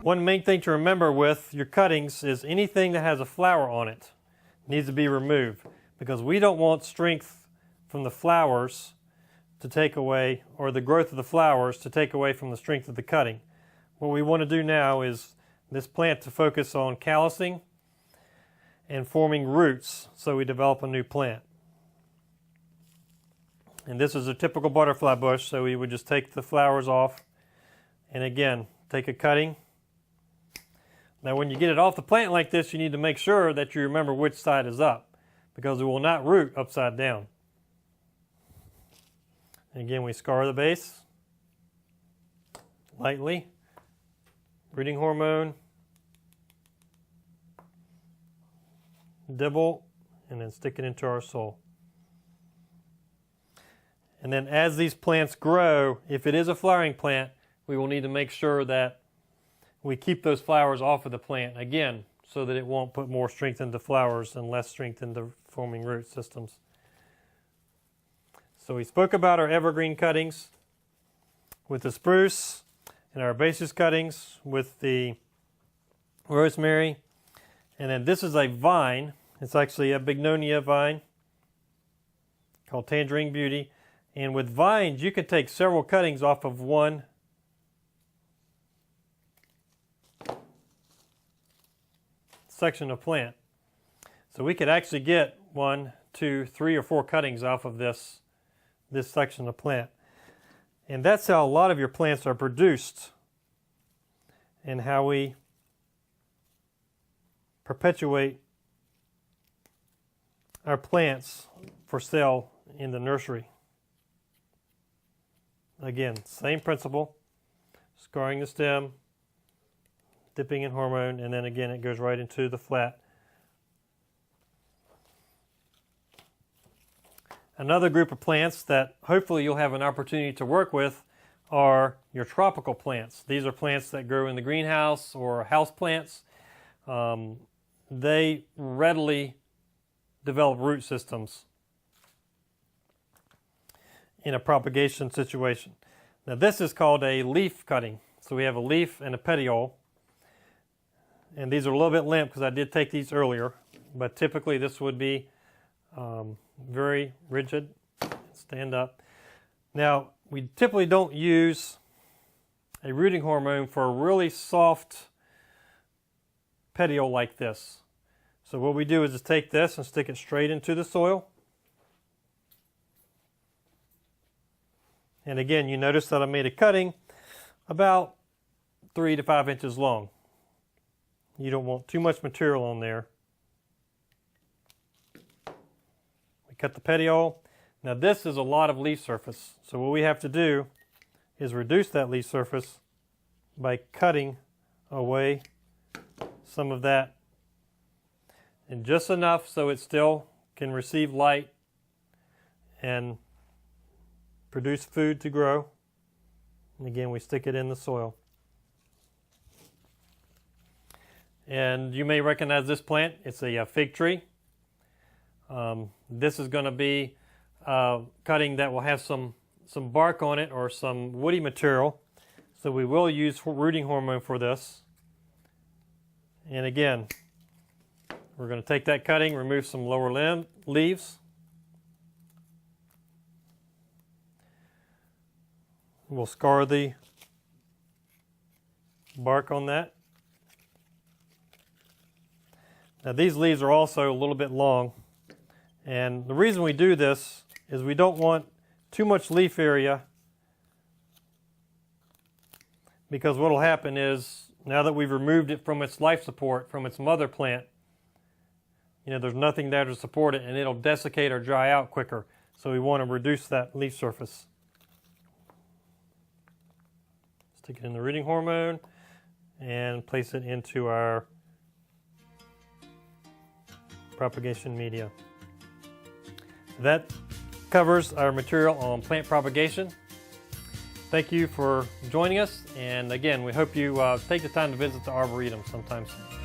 One main thing to remember with your cuttings is anything that has a flower on it needs to be removed, because we don't want strength from the flowers to take away, or the growth of the flowers to take away from the strength of the cutting. What we want to do now is this plant to focus on callousing and forming roots so we develop a new plant. And this is a typical butterfly bush, so we would just take the flowers off and again take a cutting. Now when you get it off the plant like this, you need to make sure that you remember which side is up, because it will not root upside down. And again, we scar the base lightly, rooting hormone, dibble, and then stick it into our soil. And then as these plants grow, if it is a flowering plant, we will need to make sure that we keep those flowers off of the plant, again, so that it won't put more strength into flowers and less strength into forming root systems. So we spoke about our evergreen cuttings with the spruce, and our herbaceous cuttings with the rosemary. And then this is a vine. It's actually a Bignonia vine called Tangerine Beauty. And with vines, you can take several cuttings off of one section of plant. So we could actually get 1, 2, 3, or 4 cuttings off of this section of plant. And that's how a lot of your plants are produced, and how we perpetuate our plants for sale in the nursery. Again, same principle, scarring the stem, dipping in hormone, and then again it goes right into the flat. Another group of plants that hopefully you'll have an opportunity to work with are your tropical plants. These are plants that grow in the greenhouse or house plants. They readily develop root systems in a propagation situation. Now this is called a leaf cutting. So we have a leaf and a petiole. And these are a little bit limp because I did take these earlier, but typically this would be very rigid, stand up. Now we typically don't use a rooting hormone for a really soft petiole like this. So what we do is just take this and stick it straight into the soil. And again, you notice that I made a cutting about 3 to 5 inches long. You don't want too much material on there. We cut the petiole. Now this is a lot of leaf surface. So what we have to do is reduce that leaf surface by cutting away some of that, and just enough so it still can receive light and produce food to grow. And again, we stick it in the soil. And you may recognize this plant. It's a fig tree. This is going to be cutting that will have some bark on it or some woody material. So we will use rooting hormone for this. And again, we're going to take that cutting, remove some lower leaves. We'll scar the bark on that. Now these leaves are also a little bit long, and the reason we do this is we don't want too much leaf area, because what will happen is, now that we've removed it from its life support, from its mother plant, there's nothing there to support it, and it'll desiccate or dry out quicker. So we want to reduce that leaf surface. Stick it in the rooting hormone and place it into our propagation media. That covers our material on plant propagation. Thank you for joining us, and again, we hope you take the time to visit the Arboretum sometime soon.